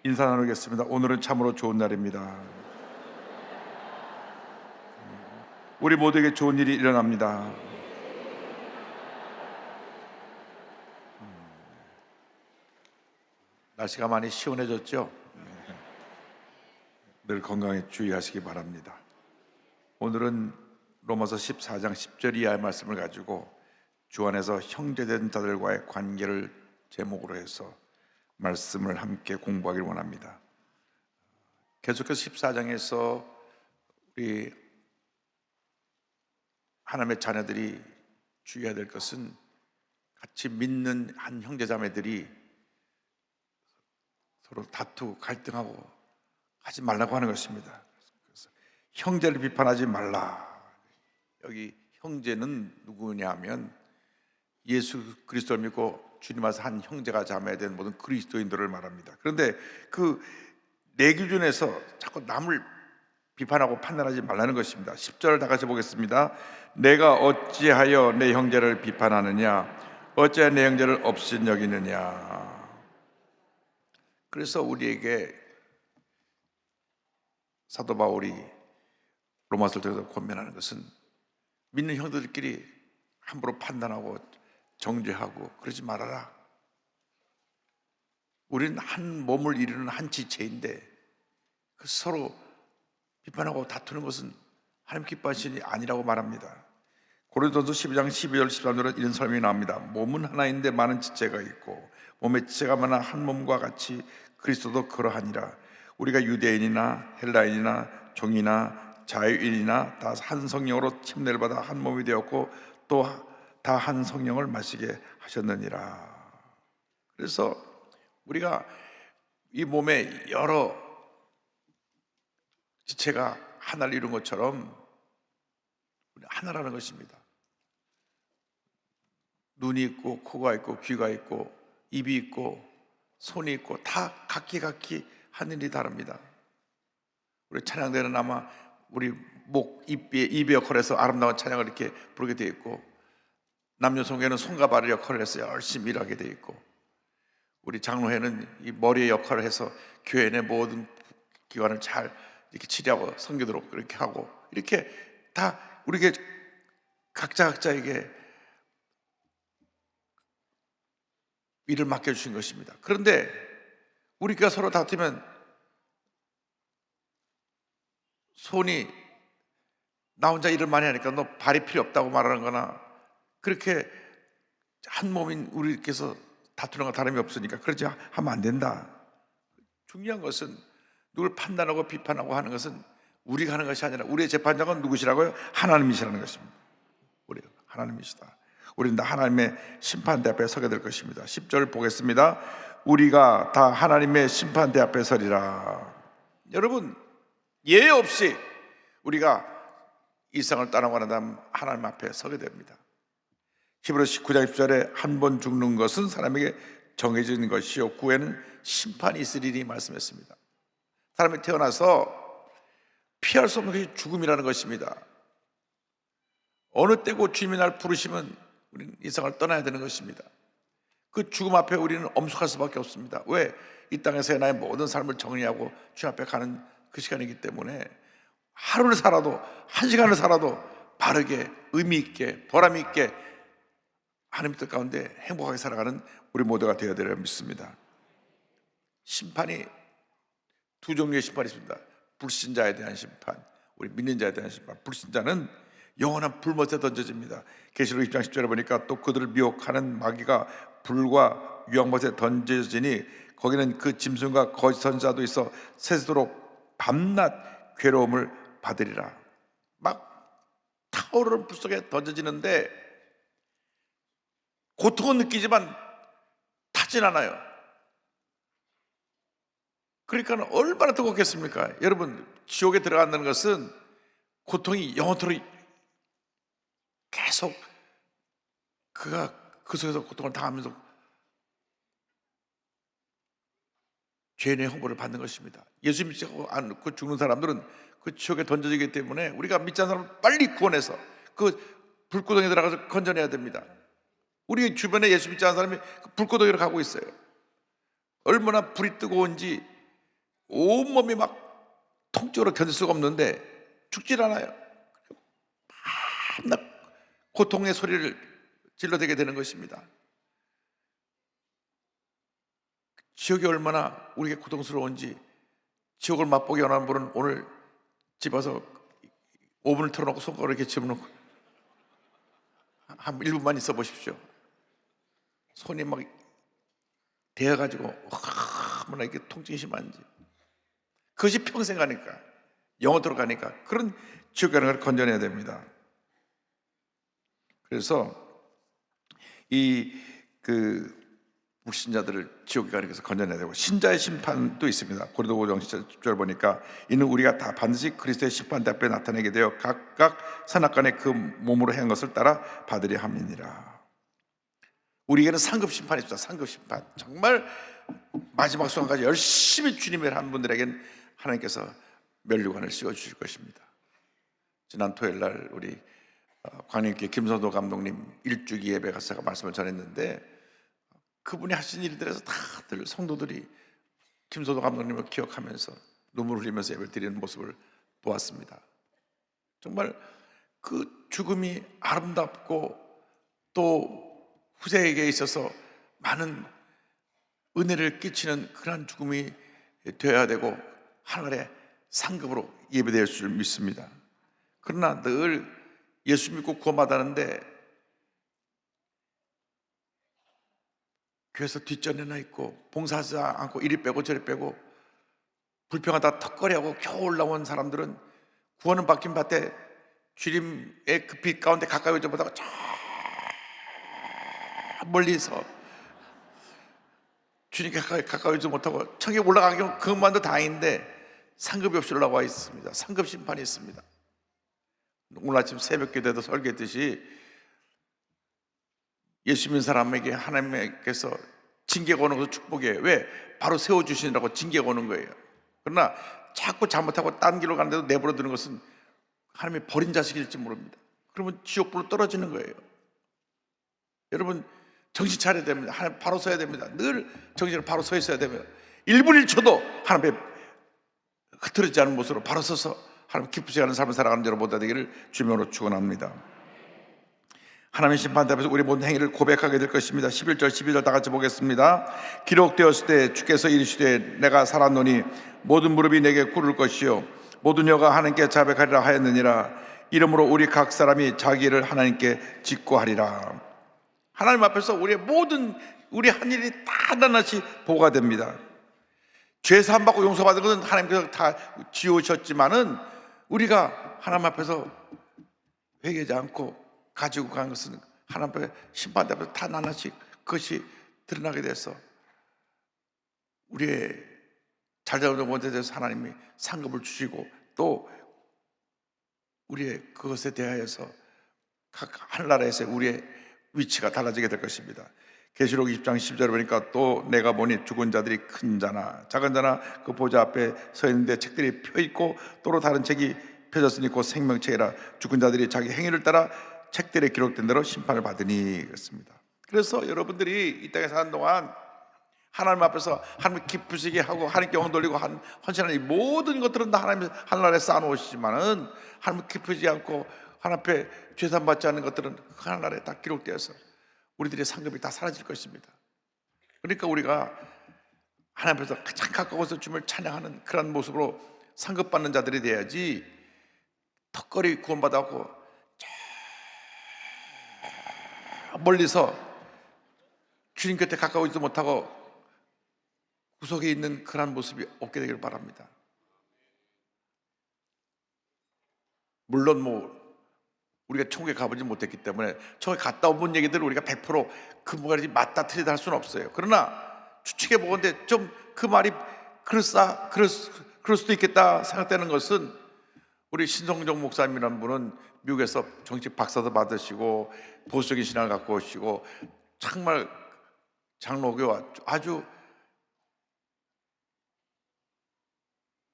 인사 나누겠습니다. 오늘은 참으로 좋은 날입니다. 우리 모두에게 좋은 일이 일어납니다. 날씨가 많이 시원해졌죠? 늘 건강에 주의하시기 바랍니다. 오늘은 로마서 14장 10절 이하의 말씀을 가지고 주 안에서 형제된 자들과의 관계를 제목으로 해서 말씀을 함께 공부하기를 원합니다. 계속해서 14장에서 우리 하나님의 자녀들이 주의해야 될 것은 같이 믿는 한 형제자매들이 서로 다투고 갈등하고 하지 말라고 하는 것입니다. 그래서 형제를 비판하지 말라. 여기 형제는 누구냐 하면 예수 그리스도를 믿고 주님 앞에서 한 형제가 자매된 모든 그리스도인들을 말합니다. 그런데 그 내 기준에서 자꾸 남을 비판하고 판단하지 말라는 것입니다. 10절을 다 같이 보겠습니다. 내가 어찌하여 내 형제를 비판하느냐, 어찌하여 내 형제를 없인 여기느냐. 그래서 우리에게 사도 바울이 로마서를 통해서 권면하는 것은 믿는 형제들끼리 함부로 판단하고 정죄하고 그러지 말아라. 우리는 한 몸을 이루는 한 지체인데 그 서로 비판하고 다투는 것은 하나님 기뻐하시는 일이 아니라고 말합니다. 고린도전서 12장 12절 13절은 이런 설명이 나옵니다. 몸은 하나인데 많은 지체가 있고 몸의 지체가 많아 한 몸과 같이 그리스도도 그러하니라. 우리가 유대인이나 헬라인이나 종이나 자유인이나 다 한 성령으로 침례를 받아 한 몸이 되었고 또 다 한 성령을 마시게 하셨느니라. 그래서 우리가 이 몸에 여러 지체가 하나를 이룬 것처럼 하나라는 것입니다. 눈이 있고 코가 있고 귀가 있고 입이 있고 손이 있고 다 각기 하늘이 다릅니다. 우리 찬양대는 아마 우리 목, 입의 역할을 해서 아름다운 찬양을 이렇게 부르게 되어 있고 남녀송계는 손과 발의 역할을 해서 열심히 일하게 되어 있고 우리 장로회는 이 머리의 역할을 해서 교회 내 모든 기관을 잘 이렇게 치료하고 섬기도록 그렇게 하고 이렇게 다 우리에게 각자에게 일을 맡겨주신 것입니다. 그런데 우리가 서로 다투면 손이 나 혼자 일을 많이 하니까 너 발이 필요 없다고 말하는 거나 그렇게 한 몸인 우리께서 다투는 건 다름이 없으니까 그러지 하면 안 된다. 중요한 것은 누굴 판단하고 비판하고 하는 것은 우리가 하는 것이 아니라 우리의 재판장은 누구시라고요? 하나님이시라는 것입니다. 우리 하나님이시다. 우리는 다 하나님의 심판대 앞에 서게 될 것입니다. 10절 보겠습니다. 우리가 다 하나님의 심판대 앞에 서리라. 여러분 예외 없이 우리가 이 세상을 떠나고 난 다음 하나님 앞에 서게 됩니다. 히브리서 19장 10절에 한 번 죽는 것은 사람에게 정해진 것이요 후에는 심판이 있으리니 말씀했습니다. 사람이 태어나서 피할 수 없는 것이 죽음이라는 것입니다. 어느 때고 주님이 날 부르시면 우리는 이 세상을 떠나야 되는 것입니다. 그 죽음 앞에 우리는 엄숙할 수밖에 없습니다. 왜? 이 땅에서의 나의 모든 삶을 정리하고 주님 앞에 가는 그 시간이기 때문에 하루를 살아도 한 시간을 살아도 바르게 의미 있게 보람 있게 하나님 뜻 가운데 행복하게 살아가는 우리 모두가 되어야 되리라 믿습니다. 심판이 두 종류의 심판이 있습니다. 불신자에 대한 심판, 우리 믿는 자에 대한 심판. 불신자는 영원한 불못에 던져집니다. 계시록 6장 10절에 보니까 또 그들을 미혹하는 마귀가 불과 유황못에 던져지니 거기는 그 짐승과 거짓 선지자도 있어 세세도록 밤낮 괴로움을 받으리라. 막 타오르는 불 속에 던져지는데 고통은 느끼지만 타진 않아요. 그러니까 얼마나 뜨겁겠습니까? 여러분 지옥에 들어간다는 것은 고통이 영원토록 계속 그가 그 속에서 고통을 당하면서 죄인의 형벌을 받는 것입니다. 예수 믿지 않고 죽는 사람들은 그 지옥에 던져지기 때문에 우리가 믿지 않는 사람을 빨리 구원해서 그 불구덩이에 들어가서 건져내야 됩니다. 우리 주변에 예수 믿지 않는 사람이 그 불구덩이로 가고 있어요. 얼마나 불이 뜨거운지 온몸이 막 통증으로 견딜 수가 없는데 죽질 않아요. 밤낮 고통의 소리를 질러대게 되는 것입니다. 지옥이 얼마나 우리에게 고통스러운지, 지옥을 맛보기 원하는 분은 오늘 집 와서 오븐을 틀어놓고 손가락을 이렇게 집어넣고 한 1분만 있어 보십시오. 손이 막 데어가지고 얼마나 이게 통증이 심한지. 그것이 평생 가니까, 영원토록 가니까 그런 지옥 가는 걸 건져내야 됩니다. 그래서 불신자들을 지옥에 가는 것에서 건져내야 되고, 신자의 심판도 있습니다. 고린도 5장 10절 보니까 이는 우리가 다 반드시 그리스도의 심판 앞에 나타내게 되어 각각 선악간에 그 몸으로 행한 것을 따라 받으려 함이니라. 우리에게는 상급 심판이 있습니다. 상급 심판. 정말 마지막 순간까지 열심히 주님을 한 분들에게는 하나님께서 면류관을 씌워주실 것입니다. 지난 토요일 날 우리 광림교회 김선도 감독님 일주기 예배 가서 말씀을 전했는데, 그분이 하신 일들에서 다들 성도들이 김선도 감독님을 기억하면서 눈물 흘리면서 예배를 드리는 모습을 보았습니다. 정말 그 죽음이 아름답고 또 후세에게 있어서 많은 은혜를 끼치는 그런 죽음이 되어야 되고 하늘의 상급으로 예배될 줄 믿습니다. 그러나 늘 예수 믿고 구원받았는데 교회에서 뒷전에나 있고 봉사하지 않고 이리 빼고 저리 빼고 불평하다 턱걸이하고 겨우 올라온 사람들은 구원은 받긴 받되 주님의 그 빛 가운데 가까이 오지 못하고 저 멀리서 주님께 가까이 오지 못하고 천국에 올라가기는 그것만도 다행인데 상급이 없이 올라와 있습니다. 상급 심판이 있습니다. 오늘 아침 새벽기도에도 설교했듯이 예수 믿는 사람에게 하나님께서 징계가 오는 것은 축복이에요. 왜? 바로 세워주시느라고 징계가 오는 거예요. 그러나 자꾸 잘못하고 딴 길로 가는데도 내버려 두는 것은 하나님이 버린 자식일지 모릅니다. 그러면 지옥불로 떨어지는 거예요. 여러분 정신 차려야 됩니다. 하나님 바로 서야 됩니다. 늘 정신을 바로 서 있어야 됩니다. 1분 1초도 하나님의 흐트러지지 않은 모습으로 바로 서서 하나님 기쁘지 않은 삶을 살아가는 여러분들 되기를 주님으로 축원합니다. 하나님의 심판 앞에서 우리 모든 행위를 고백하게 될 것입니다. 11절 12절 다 같이 보겠습니다. 기록되었을 때 주께서 이르시되 내가 살았노니 모든 무릎이 내게 꿇을 것이요 모든 혀가 하나님께 자백하리라 하였느니라. 이러므로 우리 각 사람이 자기를 하나님께 직고하리라. 하나님 앞에서 우리의 모든 우리 한 일이 다 낱낱이 보고가 됩니다. 죄 사함 받고 용서받은 것은 하나님께서 다 지우셨지만은 우리가 하나님 앞에서 회개하지 않고 가지고 간 것은 하나님 앞에 심판 앞에서 다 낱낱이 그것이 드러나게 돼서 우리의 잘잘못된 것에 대해서 하나님이 상급을 주시고 또 우리의 그것에 대하여서 각 하늘나라에서 우리의 위치가 달라지게 될 것입니다. 계시록 20장 10절에 보니까 또 내가 보니 죽은 자들이 큰 자나 작은 자나 그 보좌 앞에 서 있는데 책들이 펴 있고 또로 다른 책이 펴졌으니 곧 생명책이라. 죽은 자들이 자기 행위를 따라 책들에 기록된 대로 심판을 받으니. 그렇습니다. 그래서 여러분들이 이 땅에 사는 동안 하나님 앞에서 하나님 기쁘시게 하고 하나님께 영광 돌리고 헌신하는 이 모든 것들은 다 하나님 하늘나라에 쌓아놓으시지만은 하나님 기쁘지 않고 하나님 앞에 죄산 받지 않는 것들은 그 하늘나라에 다 기록되어서 우리들의 상급이 다 사라질 것입니다. 그러니까 우리가 하나님 앞에서 가장 가까워서 주님을 찬양하는 그런 모습으로 상급 받는 자들이 돼야지, 턱걸이 구원받았고 저 멀리서 주님 곁에 가까워지도 못하고 구석에 있는 그런 모습이 없게 되기를 바랍니다. 물론 우리가 천국에 가보지 못했기 때문에 천국에 갔다 온 얘기들을 우리가 100%그 말이 맞다 틀리다 할 수는 없어요. 그러나 추측해 보건대 좀 그 말이 그럴 수도 있겠다 생각되는 것은, 우리 신성정 목사님이라는 분은 미국에서 정식 박사도 받으시고 보수적인 신앙을 갖고 오시고 정말 장로교와 아주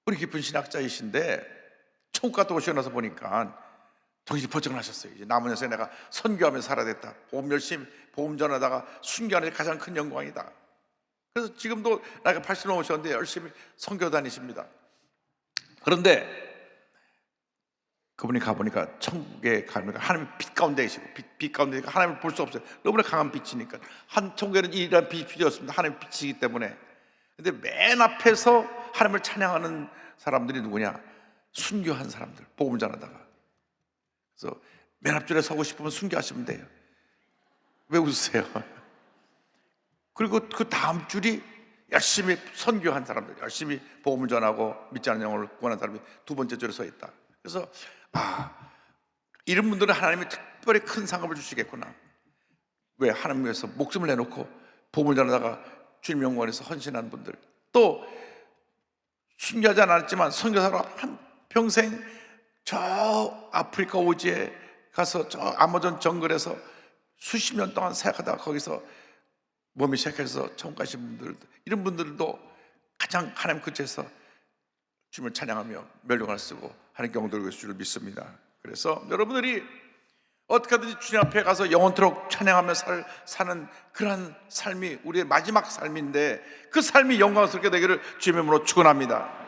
뿌리 깊은 신학자이신데 천국 갔다 오시고 나서 보니까 정신이 번쩍 나셨어요. 이제 남은 여생에 내가 선교하면서 살아야 됐다. 복음 열심히 복음 전하다가 순교하는 게 가장 큰 영광이다. 그래서 지금도 나이가 80 넘으셨는데 열심히 선교 다니십니다. 그런데 그분이 가보니까 천국에 가니까 하나님의 빛 가운데 계시고 빛 가운데 계시고 하나님을 볼 수 없어요. 너무나 강한 빛이니까. 천국에는 이러한 빛이 필요했습니다. 하나님의 빛이기 때문에. 근데 맨 앞에서 하나님을 찬양하는 사람들이 누구냐? 순교한 사람들, 복음 전하다가. 그래서 맨 앞줄에 서고 싶으면 순교하시면 돼요. 왜 웃으세요? 그리고 그 다음 줄이 열심히 선교한 사람들, 열심히 복음을 전하고 믿지 않는 영혼을 구원한 사람이 두 번째 줄에 서 있다. 그래서 이런 분들은 하나님이 특별히 큰 상급을 주시겠구나. 왜? 하나님 위해서 목숨을 내놓고 복음을 전하다가 주님 영광에서 헌신한 분들, 또 순교하지 않았지만 선교사로 한 평생 저 아프리카 오지에 가서 저 아마존 정글에서 수십 년 동안 사역하다가 거기서 몸이 시작해서 천국 가신 분들, 이런 분들도 가장 하나님 근처에서 주님을 찬양하며 멸류관을 쓰고 하나님 영광을 위해서 주를 믿습니다. 그래서 여러분들이 어떻게 하든지 주님 앞에 가서 영원토록 찬양하며 사는 그러한 삶이 우리의 마지막 삶인데, 그 삶이 영광스럽게 되기를 주님의 이름으로 축원합니다.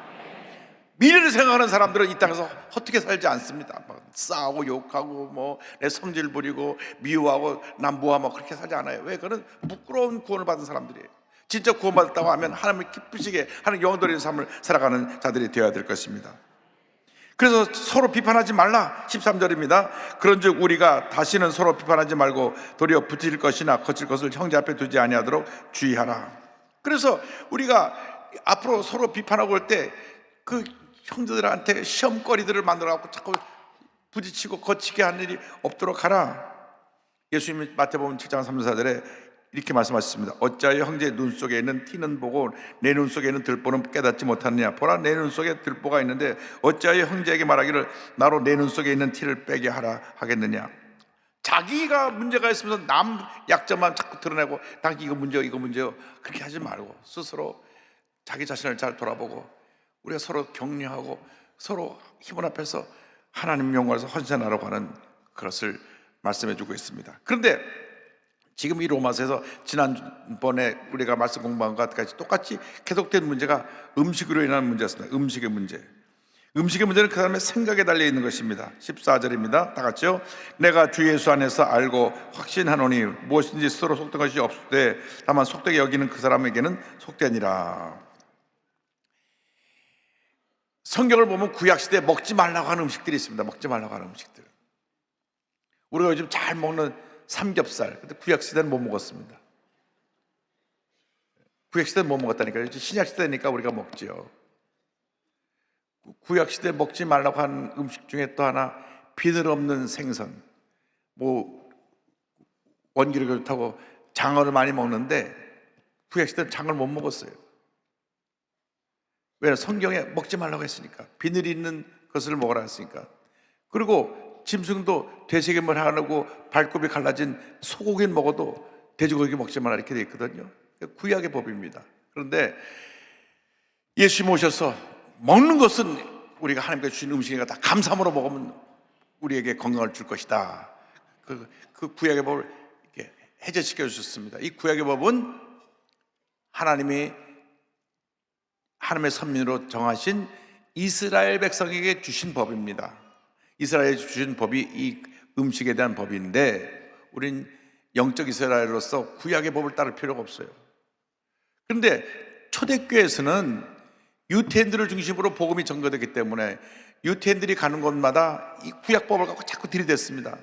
미래를 생각하는 사람들은 이 땅에서 헛되게 살지 않습니다. 막 싸우고 욕하고 뭐 내 성질 부리고 미워하고 남부하고 그렇게 살지 않아요. 왜? 그는 부끄러운 구원을 받은 사람들이에요. 진짜 구원받았다고 하면 하나님을 기쁘시게 하는 영원 돌리는 삶을 살아가는 자들이 되어야 될 것입니다. 그래서 서로 비판하지 말라. 13절입니다. 그런즉 우리가 다시는 서로 비판하지 말고 도리어 붙일 것이나 거칠 것을 형제 앞에 두지 아니하도록 주의하라. 그래서 우리가 앞으로 서로 비판하고 올 때 그 형제들한테 시험거리들을 만들어갖고 자꾸 부딪히고 거치게 하는 일이 없도록 하라. 예수님이 마태복음 7장 34절에 이렇게 말씀하셨습니다. 어찌하여 형제의 눈 속에 있는 티는 보고 내 눈 속에 있는 들보는 깨닫지 못하느냐. 보라, 내 눈 속에 들보가 있는데 어찌하여 형제에게 말하기를 나로 내 눈 속에 있는 티를 빼게 하라 하겠느냐. 자기가 문제가 있으면서 남 약점만 자꾸 드러내고 당신 이거 문제요 그렇게 하지 말고 스스로 자기 자신을 잘 돌아보고 우리가 서로 격려하고 서로 힘을 합해서 하나님 영광에서 헌신하라고 하는 그것을 말씀해 주고 있습니다. 그런데 지금 이 로마서에서 지난번에 우리가 말씀 공부한 것 같이 똑같이 계속된 문제가 음식으로 인한 문제였습니다. 음식의 문제. 음식의 문제는 그 사람의 생각에 달려 있는 것입니다. 14절입니다. 다 같이요. 내가 주 예수 안에서 알고 확신하노니 무엇인지 스스로 속된 것이 없을 때 다만 속되게 여기는 그 사람에게는 속되니라. 성경을 보면 구약시대에 먹지 말라고 하는 음식들이 있습니다. 먹지 말라고 하는 음식들. 우리가 요즘 잘 먹는 삼겹살, 근데 구약시대는 못 먹었습니다. 구약시대는 못 먹었다니까요. 신약시대니까 우리가 먹지요. 구약시대에 먹지 말라고 하는 음식 중에 또 하나, 비늘 없는 생선, 뭐 원기를 그렇다고 장어를 많이 먹는데 구약시대는 장어를 못 먹었어요. 왜? 성경에 먹지 말라고 했으니까. 비늘이 있는 것을 먹으라 했으니까. 그리고 짐승도 되새김을 하고 발굽이 갈라진 소고기는 먹어도 돼지고기 먹지 말라 이렇게 되어 있거든요. 구약의 법입니다. 그런데 예수님 오셔서 먹는 것은 우리가 하나님께 주신 음식이니까 다 감사함으로 먹으면 우리에게 건강을 줄 것이다. 그 구약의 법을 이렇게 해제시켜 주셨습니다. 이 구약의 법은 하나님이 하나님의 선민으로 정하신 이스라엘 백성에게 주신 법입니다. 이스라엘에 주신 법이 이 음식에 대한 법인데 우린 영적 이스라엘로서 구약의 법을 따를 필요가 없어요. 그런데 초대교회에서는 유태인들을 중심으로 복음이 전거되기 때문에 유태인들이 가는 곳마다 이 구약법을 갖고 자꾸 들이댔습니다.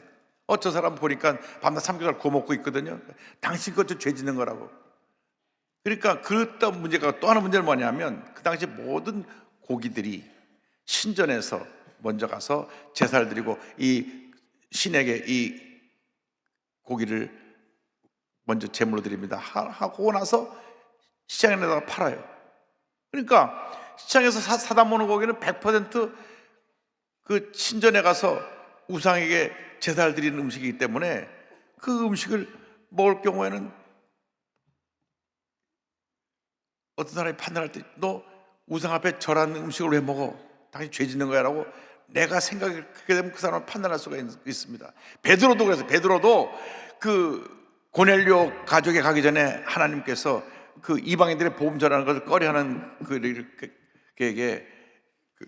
어떤 사람 보니까 밤낮 삼겹살 구워 먹고 있거든요. 당신 것도 죄 짓는 거라고. 그러니까 그랬던 문제가, 또 하나 문제는 뭐냐면 그 당시 모든 고기들이 신전에서 먼저 가서 제사를 드리고 이 신에게 이 고기를 먼저 제물로 드립니다 하고 나서 시장에 내다가 팔아요. 그러니까 시장에서 사다 먹는 고기는 100% 그 신전에 가서 우상에게 제사를 드리는 음식이기 때문에 그 음식을 먹을 경우에는 어떤 사람이 판단할 때 너 우상 앞에 절한 음식을 왜 먹어? 당신 죄 짓는 거야 라고 내가 생각이 그렇게 되면 그 사람을 판단할 수가 있습니다. 베드로도 그래서 베드로도 그 고넬료 가족에 가기 전에 하나님께서 그 이방인들의 복음 전하는 것을 꺼려하는 그에게 그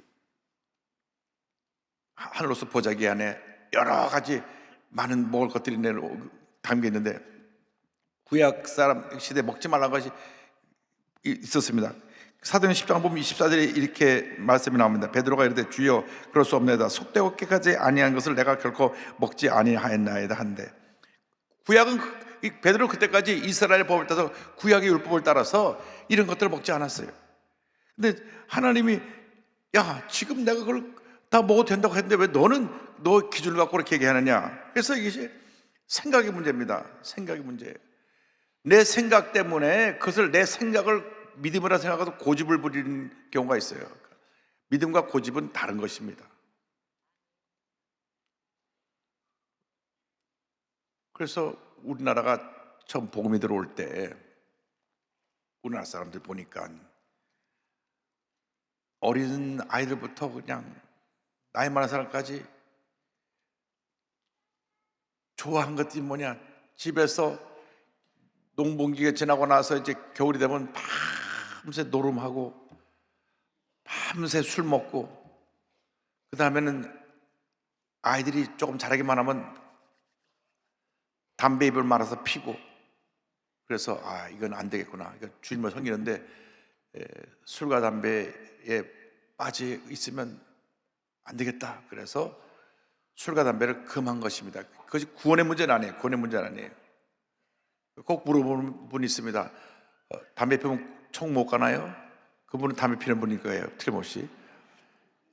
하늘로서 보자기 안에 여러 가지 많은 먹을 것들이 담겨 있는데 구약 사람 시대에 먹지 말라는 것이 있었습니다. 사도행 10장 보면 24절에 이렇게 말씀이 나옵니다. 베드로가 이르되 주여 그럴 수 없나이다. 속되고 깨끗하지 아니한 것을 내가 결코 먹지 아니하였나이다 한데, 구약은 베드로 그때까지 이스라엘의 법을 따라서 구약의 율법을 따라서 이런 것들을 먹지 않았어요. 근데 하나님이 야 지금 내가 그걸 다 먹어도 된다고 했는데 왜 너는 너 기준을 갖고 그렇게 얘기하느냐. 그래서 이것이 생각의 문제입니다. 생각의 문제예요. 내 생각 때문에 그것을 내 생각을 믿음이라 생각하고 고집을 부리는 경우가 있어요. 믿음과 고집은 다른 것입니다. 그래서 우리나라가 처음 복음이 들어올 때 우리나라 사람들 보니까 어린 아이들부터 그냥 나이 많은 사람까지 좋아한 것들이 뭐냐, 집에서 농번기가 지나고 나서 이제 겨울이 되면 밤새 노름하고 밤새 술 먹고, 그 다음에는 아이들이 조금 자라기만 하면 담배 입을 말아서 피고, 그래서 이건 안 되겠구나, 이거 주님을 섬기는데 술과 담배에 빠져 있으면 안 되겠다. 그래서 술과 담배를 금한 것입니다. 그것이 구원의 문제는 아니에요. 구원의 문제는 아니에요. 꼭 물어보는 분이 있습니다. 담배 피우면 총 못 가나요? 그분은 담배 피는 분일 거예요, 틀림없이.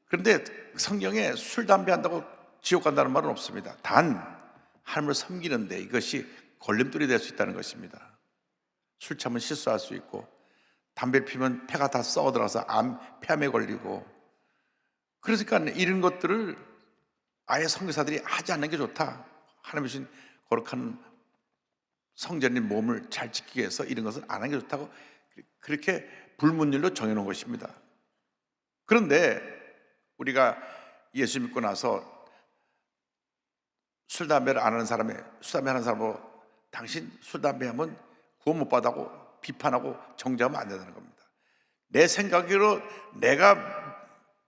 그런데 성경에 술, 담배 한다고 지옥 간다는 말은 없습니다. 단 하나님을 섬기는데 이것이 걸림돌이 될 수 있다는 것입니다. 술 취하면 실수할 수 있고, 담배 피면 폐가 다 썩어들어서 폐암에 걸리고, 그러니까 이런 것들을 아예 선교사들이 하지 않는 게 좋다. 하나님이 주신 거룩한 성전인 몸을 잘 지키기 위해서 이런 것을 안 하는 게 좋다고 그렇게 불문율로 정해놓은 것입니다. 그런데 우리가 예수 믿고 나서 술, 담배를 안 하는 사람이 술, 담배 하는 사람으로 당신 술, 담배 하면 구원 못 받아고 비판하고 정죄하면 안 된다는 겁니다. 내 생각으로 내가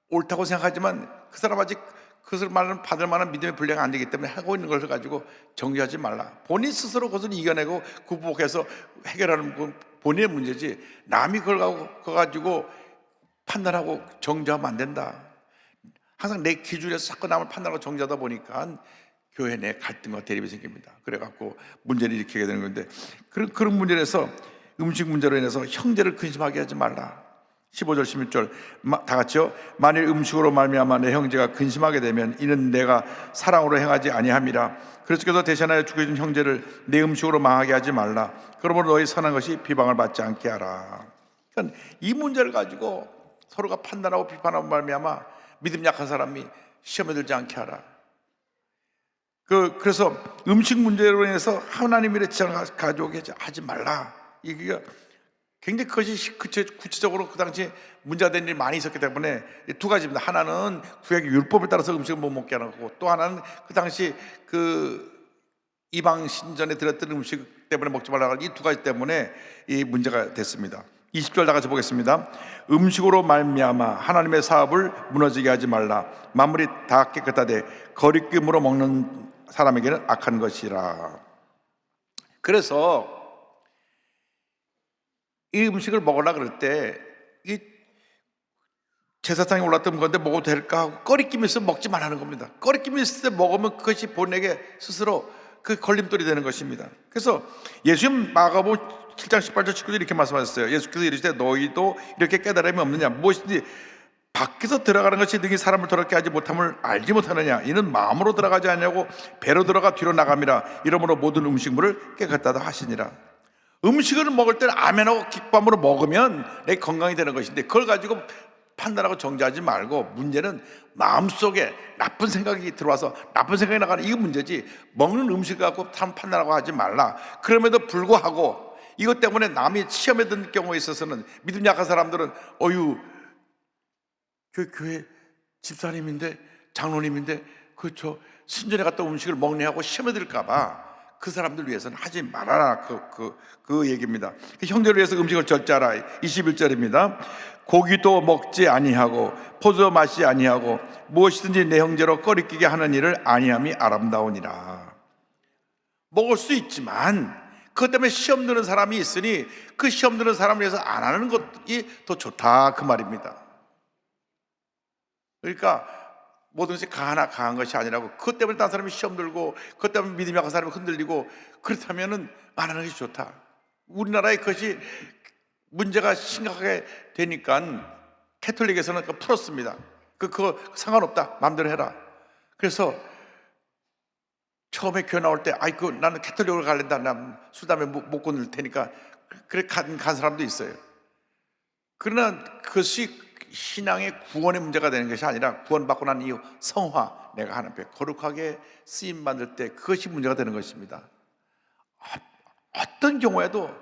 옳다고 생각하지만 그 사람 아직 그것을 받을 만한 믿음의 분량이 안 되기 때문에 하고 있는 것을 가지고 정죄하지 말라. 본인 스스로 그것을 이겨내고 극복해서 해결하는 건 본인의 문제지, 남이 그걸 가지고 판단하고 정죄하면 안 된다. 항상 내 기준에서 자꾸 남을 판단하고 정죄하다 보니까 교회 내 갈등과 대립이 생깁니다. 그래갖고 문제를 일으키게 되는 건데, 그런 문제에서 음식 문제로 인해서 형제를 근심하게 하지 말라. 15절 16절 다 같이요. 만일 음식으로 말미암아 내 형제가 근심하게 되면 이는 내가 사랑으로 행하지 아니함이라. 그리스도께서 대신하여 죽여준 형제를 내 음식으로 망하게 하지 말라. 그러므로 너희 선한 것이 비방을 받지 않게 하라. 그러니까 이 문제를 가지고 서로가 판단하고 비판하고 말미암아 믿음 약한 사람이 시험에 들지 않게 하라. 그래서 음식 문제로 인해서 하나님의 지장을 가져오게 하지 말라. 이게 굉장히 그것이 구체적으로 그 당시에 문제가 된 일이 많이 있었기 때문에 두 가지입니다. 하나는 구약의 율법을 따라서 음식을 못 먹게 하는 거고, 또 하나는 그 당시 그 이방 신전에 들었던 음식 때문에 먹지 말라고 하는 이 두 가지 때문에 이 문제가 됐습니다. 20절 다 같이 보겠습니다. 음식으로 말미암아 하나님의 사업을 무너지게 하지 말라. 만물이 다 깨끗하되 거리낌으로 먹는 사람에게는 악한 것이라. 그래서 이 음식을 먹으려 그럴 때 이 제사상에 올랐던 건데 먹어도 될까 하고 꺼리낌이 있으면 먹지 말라는 겁니다. 꺼리낌이 있을 때 먹으면 그것이 본에게 스스로 그 걸림돌이 되는 것입니다. 그래서 예수님 마가복음 7장 18절 19절 이렇게 말씀하셨어요. 예수께서 이르시되 너희도 이렇게 깨달음이 없느냐, 무엇이든지 밖에서 들어가는 것이 능히 사람을 더럽게 하지 못함을 알지 못하느냐, 이는 마음으로 들어가지 않냐고 배로 들어가 뒤로 나감이라. 이러므로 모든 음식물을 깨끗하다 하시니라. 음식을 먹을 때는 아멘하고 기쁨으로 먹으면 내 건강이 되는 것인데, 그걸 가지고 판단하고 정죄하지 말고, 문제는 마음속에 나쁜 생각이 들어와서 나쁜 생각이 나가는 이게 문제지, 먹는 음식을 갖고 판단하고 하지 말라. 그럼에도 불구하고 이것 때문에 남이 시험에 든 경우에 있어서는 믿음 약한 사람들은 교회 집사님인데 장로님인데 그렇죠, 신전에 갔다 음식을 먹네 하고 시험에 들까 봐 그 사람들 위해서는 하지 말아라. 그 얘기입니다. 형제를 위해서 음식을 절제하라. 21절입니다. 고기도 먹지 아니하고 포도 마시지 아니하고 무엇이든지 내 형제로 꺼리끼게 하는 일을 아니함이 아름다우니라. 먹을 수 있지만 그것 때문에 시험 드는 사람이 있으니 그 시험 드는 사람을 위해서 안 하는 것이 더 좋다, 그 말입니다. 그러니까 뭐든지 강한 것이 아니라고, 그것 때문에 다른 사람이 시험 들고 그것 때문에 믿음이 약한 사람이 흔들리고 그렇다면은 안 하는 것이 좋다. 우리나라에 그것이 문제가 심각하게 되니까 캐톨릭에서는 그거 풀었습니다. 그거 상관없다, 마음대로 해라. 그래서 처음에 교회 나올 때 나는 캐톨릭으로 갈랜다, 난 술 담배 못 끊을 테니까 그래 간 사람도 있어요. 그러나 그것이 신앙의 구원의 문제가 되는 것이 아니라 구원받고 난 이후 성화, 내가 하나님 앞에 거룩하게 쓰임 받을 때 그것이 문제가 되는 것입니다. 어떤 경우에도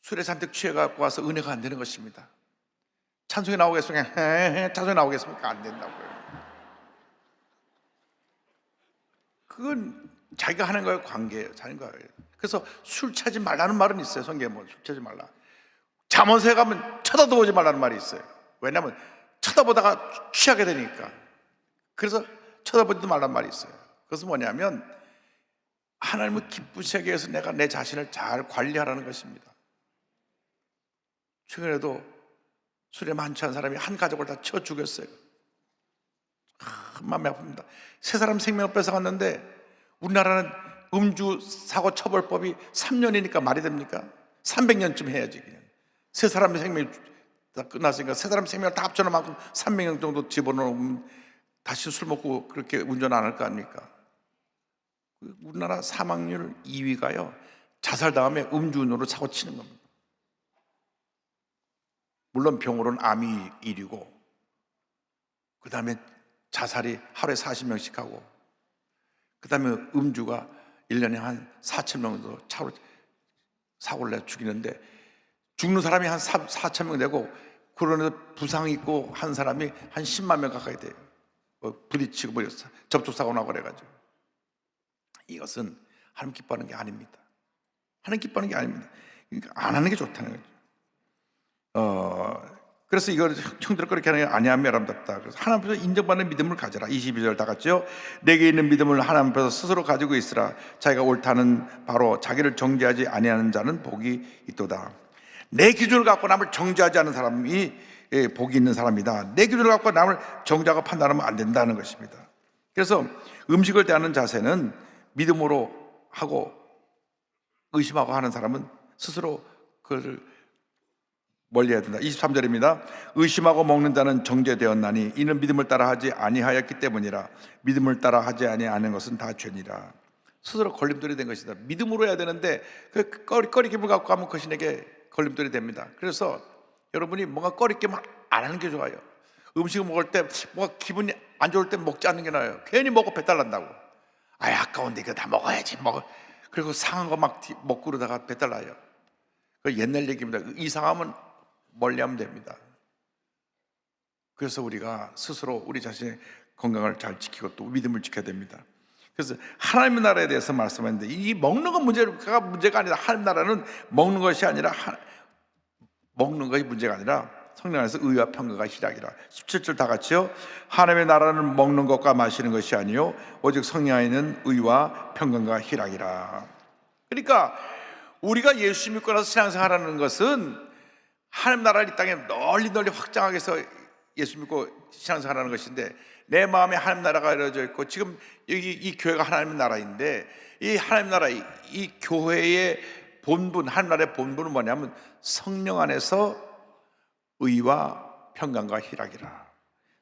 술에 잔뜩 취해갖고 와서 은혜가 안 되는 것입니다. 찬송이 나오겠습니까? 찬송이 나오겠습니까? 안 된다고요. 그건 자기가 하는 거에 관계예요. 자는 거예요. 그래서 술 취하지 말라는 말은 있어요. 성경에 뭐 술 취하지 말라. 잠언서에 가면 쳐다도 보지 말라는 말이 있어요. 왜냐하면 쳐다보다가 취하게 되니까. 그래서 쳐다보지도 말라는 말이 있어요. 그것은 뭐냐면 하나님을 기쁘시게 해서 내가 내 자신을 잘 관리하라는 것입니다. 최근에도 술에 만취한 사람이 한 가족을 다 쳐 죽였어요. 마음이 아픕니다. 세 사람 생명을 뺏어갔는데 우리나라는 음주 사고 처벌법이 3년이니까 말이 됩니까? 300년쯤 해야지. 그냥 세 사람의 생명이 다 끝났으니까 세 사람 생명을 다 합쳐놓은 만큼 300년 정도 집어넣으면 다시 술 먹고 그렇게 운전 안 할 거 아닙니까? 우리나라 사망률 2위가요 자살 다음에 음주운으로 사고 치는 겁니다. 물론 병으로는 암이 1위고 그 다음에 자살이 하루에 40명씩 하고 그 다음에 음주가 1년에 한 4,000명 정도 차로 사고를 내 죽이는데 죽는 사람이 한 4,000명 되고 그러면서 부상 있고 한 사람이 한 10만 명 가까이 돼요. 부딪히고 뭐 접촉사고 나고 그래가지고. 이것은 하나님 기뻐하는 게 아닙니다. 하나님 기뻐하는 게 아닙니다. 그러니까 안 하는 게 좋다는 거죠. 그래서 이걸 형들을 그렇게 하는 게 아니함이 아름답다. 그래서 하나님 앞에서 인정받는 믿음을 가져라. 22절 다 같이요. 내게 있는 믿음을 하나님 앞에서 스스로 가지고 있으라. 자기가 옳다는 바로 자기를 정죄하지 아니하는 자는 복이 있도다. 내 기준을 갖고 남을 정죄하지 않는 사람이 복이 있는 사람이다. 내 기준을 갖고 남을 정죄하고 판단하면 안 된다는 것입니다. 그래서 음식을 대하는 자세는 믿음으로 하고 의심하고 하는 사람은 스스로 그것을 멀리해야 된다. 23절입니다. 의심하고 먹는 자는 정죄되었나니 이는 믿음을 따라 하지 아니하였기 때문이라. 믿음을 따라 하지 아니하는 것은 다 죄니라. 스스로 걸림돌이 된 것이다. 믿음으로 해야 되는데 그 꺼리낌을 갖고 하면 그것이 내게 걸림돌이 됩니다. 그래서 여러분이 뭔가 꺼리낌 안 하는 게 좋아요. 음식을 먹을 때 뭔가 기분이 안 좋을 때 먹지 않는 게 나아요. 괜히 먹고 배탈 난다고. 아까운데 이거 다 먹어야지. 그리고 상한 거 막 먹고 그러다가 배탈 나요. 그 옛날 얘기입니다. 이상하면 멀리하면 됩니다. 그래서 우리가 스스로 우리 자신의 건강을 잘 지키고 또 믿음을 지켜야 됩니다. 그래서 하나님의 나라에 대해서 말씀했는데 이 먹는 건 문제가 아니라 하나님 나라는 먹는 것이 아니라 먹는 것이 문제가 아니라 성령 안에서 의와 평강과 희락이라. 17절 다 같이요. 하나님의 나라는 먹는 것과 마시는 것이 아니요 오직 성령 안에 있는 의와 평강과 희락이라. 그러니까 우리가 예수 믿고 나서 신앙생활하는 것은 하나님 나라를 이 땅에 널리 확장하기 위해서 예수 믿고 신앙생활하는 것인데 내 마음에 하나님 나라가 이루어져 있고 지금 여기 이 교회가 하나님의 나라인데 이 하나님 나라 이 교회의 본분, 하나님 나라의 본분은 뭐냐면 성령 안에서 의와 평강과 희락이라.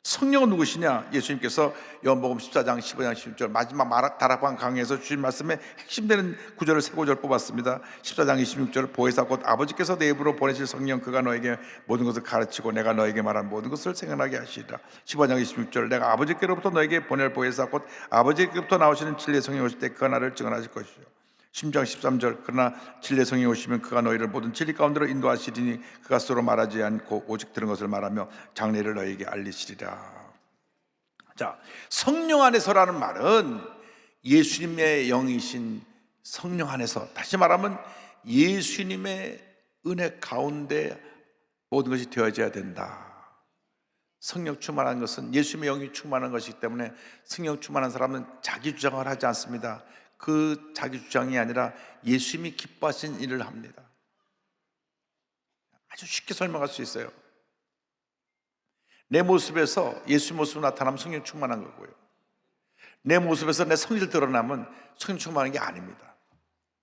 성령은 누구시냐? 예수님께서 요한복음 14장 15장 16절 마지막 다락방 강의에서 주신 말씀에 핵심되는 구절을 세 구절 뽑았습니다. 14장 26절 보혜사 곧 아버지께서 내 입으로 보내실 성령 그가 너에게 모든 것을 가르치고 내가 너에게 말한 모든 것을 생각나게 하시리라. 15장 26절 내가 아버지께로부터 너에게 보낼 보혜사 곧 아버지께로부터 나오시는 진리의 성령이 오실 때 그가 나를 증언하실 것이요. 10장 13절 그러나 진리의 성령이 오시면 그가 너희를 모든 진리 가운데로 인도하시리니 그가 스스로 말하지 않고 오직 들은 것을 말하며 장래를 너희에게 알리시리라. 자, 성령 안에서라는 말은 예수님의 영이신 성령 안에서, 다시 말하면 예수님의 은혜 가운데 모든 것이 되어져야 된다. 성령 충만한 것은 예수님의 영이 충만한 것이기 때문에 성령 충만한 사람은 자기 주장을 하지 않습니다. 그 자기 주장이 아니라 예수님이 기뻐하신 일을 합니다. 아주 쉽게 설명할 수 있어요. 내 모습에서 예수 모습으로 나타나면 성령 충만한 거고요, 내 모습에서 내 성질 드러나면 성령 충만한 게 아닙니다.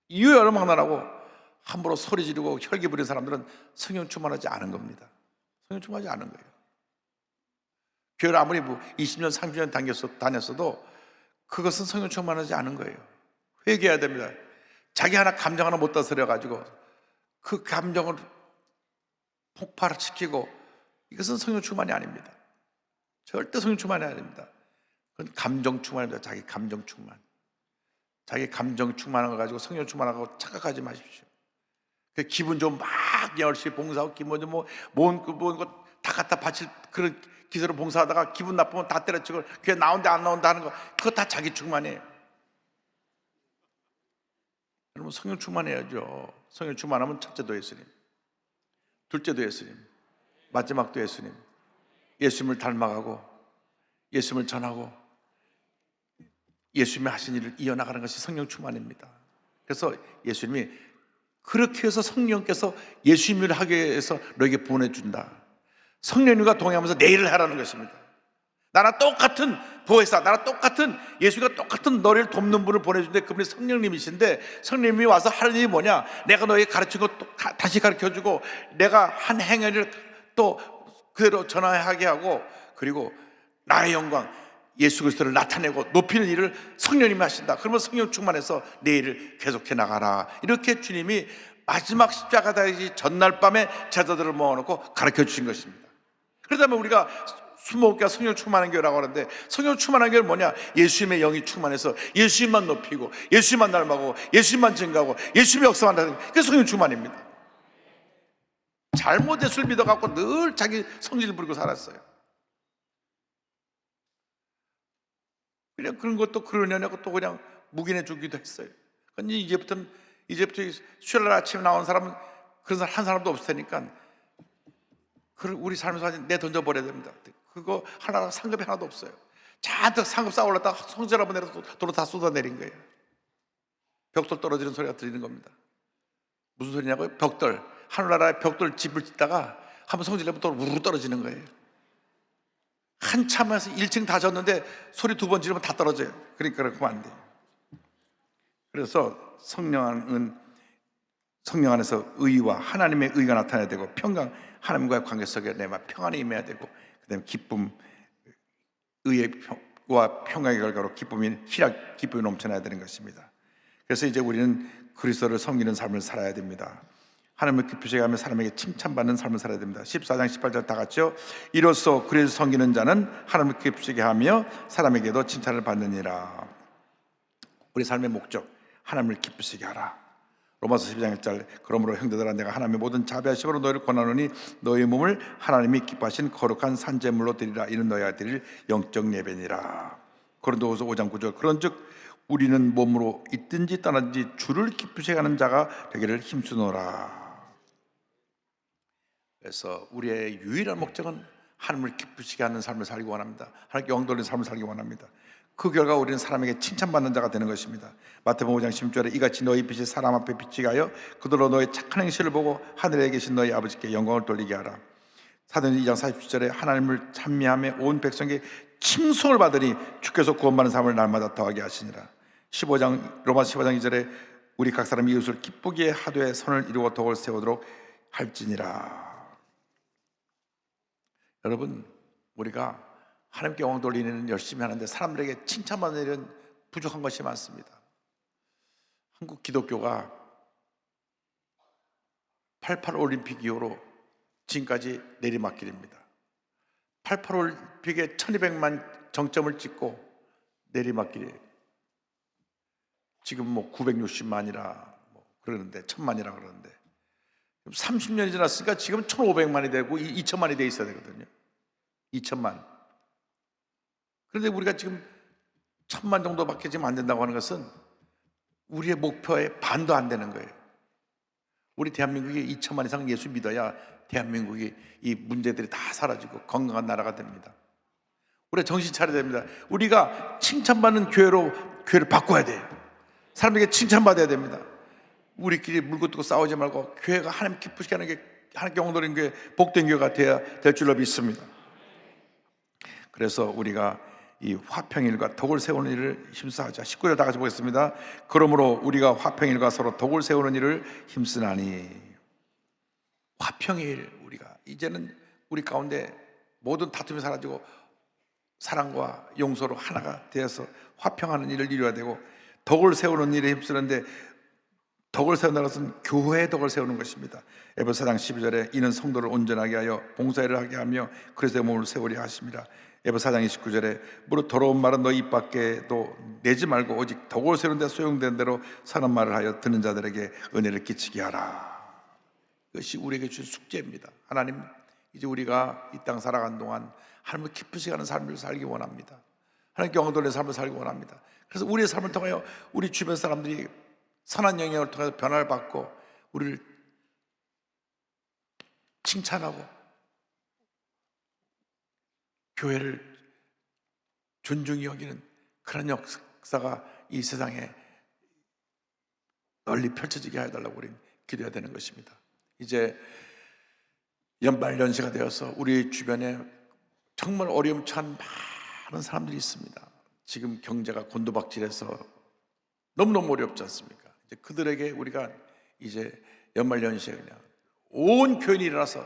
이유 여러 막론하고 함부로 소리 지르고 혈기 부리는 사람들은 성령 충만하지 않은 겁니다. 성령 충만하지 않은 거예요. 교회를 아무리 20년, 30년 다녔어도 그것은 성령 충만하지 않은 거예요. 회개해야 됩니다. 자기 하나 감정 하나 못 다스려 가지고 그 감정을 폭발시키고, 이것은 성령 충만이 아닙니다. 절대 성령 충만이 아닙니다. 그건 감정 충만입니다. 자기 감정 충만. 자기 감정 충만한 거 가지고 성령 충만하고 착각하지 마십시오. 기분 좀 막 열심히 봉사하고 기분 좀 모은 거 다 갖다 바칠 그런 기세로 봉사하다가 기분 나쁘면 다 때려치고 교회 나온다 안 나온다 하는 거, 그거 다 자기 충만이에요. 여러분, 성령 충만해야죠. 성령 충만하면 첫째도 예수님, 둘째도 예수님, 마지막도 예수님. 예수님을 닮아가고 예수님을 전하고 예수님이 하신 일을 이어나가는 것이 성령 충만입니다. 그래서 예수님이 그렇게 해서 성령께서 예수님을 하기 위해서 너에게 보내준다. 성령님과 동행하면서 내 일을 하라는 것입니다. 나랑 똑같은 보혜사, 나랑 똑같은 예수가 똑같은 너를 돕는 분을 보내준데, 그분이 성령님이신데, 성령님이 와서 하는 일이 뭐냐? 내가 너에게 가르친 것 다시 가르쳐주고, 내가 한 행위를 또 그대로 전하게 하고, 그리고 나의 영광 예수 그리스도를 나타내고 높이는 일을 성령님이 하신다. 그러면 성령 충만해서 내 일을 계속해 나가라. 이렇게 주님이 마지막 십자가 달리기 전날 밤에 제자들을 모아놓고 가르쳐 주신 것입니다. 그러다면 우리가 수목교가 성령 충만한 교회라고 하는데, 성령 충만한 교회는 뭐냐? 예수님의 영이 충만해서 예수님만 높이고 예수님만 닮아가고 예수님만 증가하고 예수님의 역사만 하는, 그게 성령 충만입니다. 잘못 예수를 믿어갖고 늘 자기 성질을 부리고 살았어요. 그냥 그런 것도 그러냐고 또 그냥 묵인해 주기도 했어요. 이제부터 수요일 날 아침에 나온 사람은 그런 사람 한 사람도 없을 테니까 우리 삶에서 내 던져버려야 됩니다. 그거 하나 상급이 하나도 없어요. 잔뜩 상급 쌓아 올랐다가 성질 한번 내려서 도로 다 쏟아내린 거예요. 벽돌 떨어지는 소리가 들리는 겁니다. 무슨 소리냐고요? 벽돌, 하늘나라에 벽돌 집을 짓다가 한번 성질 내면 또 우르르 떨어지는 거예요. 한참 해서 1층 다 졌는데 소리 2번 지르면 다 떨어져요. 그러니까 그러면 안 돼요. 그래서 성령 안에서 의와 하나님의 의가 나타나야 되고, 평강, 하나님과의 관계 속에 내가 평안이 임해야 되고, 그 다음에 기쁨, 의와 평강의 결과로 기쁨이 넘쳐나야 되는 것입니다. 그래서 이제 우리는 그리스도를 섬기는 삶을 살아야 됩니다. 하나님을 기쁘시게 하며 사람에게 칭찬받는 삶을 살아야 됩니다. 14장 18절 다 같이요. 이로써 그리스도 섬기는 자는 하나님을 기쁘시게 하며 사람에게도 칭찬을 받느니라. 우리 삶의 목적, 하나님을 기쁘시게 하라. 로마서 12장 1절, 그러므로 형제들아 내가 하나님의 모든 자비하심으로 너희를 권하노니 너희 몸을 하나님이 기뻐하신 거룩한 산제물로 드리라. 이는 너희가 드릴 영적 예배니라. 고린도후서 5장 9절, 그런즉 우리는 몸으로 있든지 떠나든지 주를 기쁘시게 하는 자가 되기를 힘쓰노라. 그래서 우리의 유일한 목적은 하나님을 기쁘시게 하는 삶을 살기 원합니다. 하나님께 영광 돌리는 삶을 살기 원합니다. 그 결과 우리는 사람에게 칭찬받는 자가 되는 것입니다. 마태복음 5장 16절에 이같이 너희 빛이 사람 앞에 비치게 하여 그들로 너희 착한 행실을 보고 하늘에 계신 너희 아버지께 영광을 돌리게 하라. 사도행전 2장 47절에 하나님을 찬미하며 온 백성에게 칭송을 받으니 주께서 구원받는 삶을 날마다 더하게 하시니라. 로마서 15장 2절에 우리 각 사람이 이웃을 기쁘게 하되 선을 이루고 덕을 세우도록 할지니라. 여러분, 우리가 하나님께 영광 돌리는 열심히 하는데 사람들에게 칭찬받는 일은 부족한 것이 많습니다. 한국 기독교가 88 올림픽 이후로 지금까지 내리막길입니다. 88 올림픽에 1200만 정점을 찍고 내리막길이에요. 지금 960만이라 그러는데 1000만이라 그러는데 30년이 지났으니까 지금 1500만이 되고 2000만이 돼 있어야 되거든요. 2000만. 그런데 우리가 지금 천만 정도밖에 지금 안 된다고 하는 것은 우리의 목표의 반도 안 되는 거예요. 우리 대한민국이 2천만 이상 예수 믿어야 대한민국이 이 문제들이 다 사라지고 건강한 나라가 됩니다. 우리가 정신 차려야 됩니다. 우리가 칭찬받는 교회를 바꿔야 돼요. 사람들에게 칭찬받아야 됩니다. 우리끼리 물고 뜯고 싸우지 말고 교회가 하나님 기쁘시게 하는 게, 하나님께 영광 게 복된 교회가 돼야 될 줄로 믿습니다. 그래서 우리가 이 화평일과 덕을 세우는 일을 힘써하자. 19절 다 같이 보겠습니다. 그러므로 우리가 화평일과 서로 덕을 세우는 일을 힘쓰나니. 화평일, 우리가 이제는 우리 가운데 모든 다툼이 사라지고 사랑과 용서로 하나가 되어서 화평하는 일을 이루어야 되고, 덕을 세우는 일에 힘쓰는데, 덕을 세운다는 것은 교회의 덕을 세우는 것입니다. 에베소 4장 12절에 이는 성도를 온전하게 하여 봉사일을 하게 하며 그리스도의 몸을 세우려 하십니다. 에베소 4장 29절에 무릇 더러운 말은 너희 입 밖에도 내지 말고 오직 덕을 세우는 데 소용된 대로 선한 말을 하여 듣는 자들에게 은혜를 끼치게 하라. 이것이 우리에게 주신 숙제입니다. 하나님, 이제 우리가 이 땅 살아가는 동안 하나님을 기쁘시게 하는 삶을 살기 원합니다. 하나님께 영광 돌리는 삶을 살기 원합니다. 그래서 우리의 삶을 통하여 우리 주변 사람들이 선한 영향을 통해서 변화를 받고 우리를 칭찬하고 교회를 존중히 여기는 그런 역사가 이 세상에 널리 펼쳐지게 해달라고 우리는 기도해야 되는 것입니다. 이제 연말연시가 되어서 우리 주변에 정말 어려움 처한 많은 사람들이 있습니다. 지금 경제가 곤두박질해서 너무너무 어렵지 않습니까? 이제 그들에게 우리가 이제 연말연시에 그냥 온 교인이 일어나서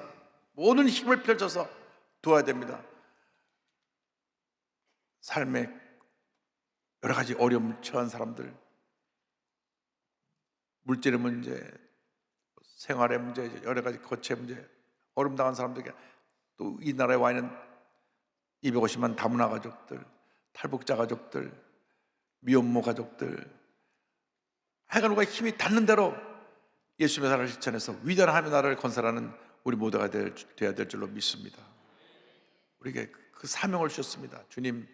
모든 힘을 펼쳐서 도와야 됩니다. 삶에 여러 가지 어려움을 처한 사람들, 물질의 문제, 생활의 문제, 여러 가지 거체 문제, 어려움 당한 사람들에게, 또 이 나라에 와 있는 250만 다문화 가족들, 탈북자 가족들, 미혼모 가족들, 하여간 우리가 힘이 닿는 대로 예수님의 나라를 실천해서 위대한 하나님의 나라를 건설하는 우리 모두가 되어야 될 줄로 믿습니다. 우리에게 그 사명을 주셨습니다. 주님,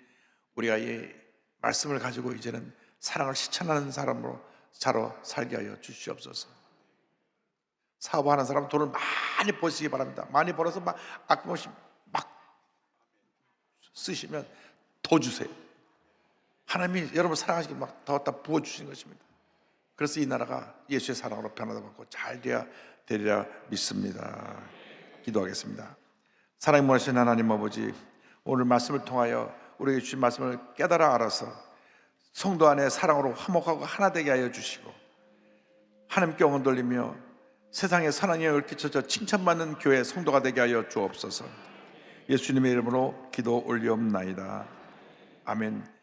우리가 이 말씀을 가지고 이제는 사랑을 실천하는 자로 살게 하여 주시옵소서. 사업하는 사람은 돈을 많이 버시기 바랍니다. 많이 벌어서 막 아낌없이 막 쓰시면 더 주세요. 하나님이 여러분을 사랑하시기 막 더 부어주시는 것입니다. 그래서 이 나라가 예수의 사랑으로 변화받고 잘 되리라 믿습니다. 기도하겠습니다. 사랑이 무하신 하나님 아버지, 오늘 말씀을 통하여 우리에게 주신 말씀을 깨달아 알아서 성도 안에 사랑으로 화목하고 하나 되게 하여 주시고, 하나님께 영광 돌리며 세상에 선한 영향을 끼쳐서 칭찬받는 교회 성도가 되게 하여 주옵소서. 예수님의 이름으로 기도 올리옵나이다. 아멘.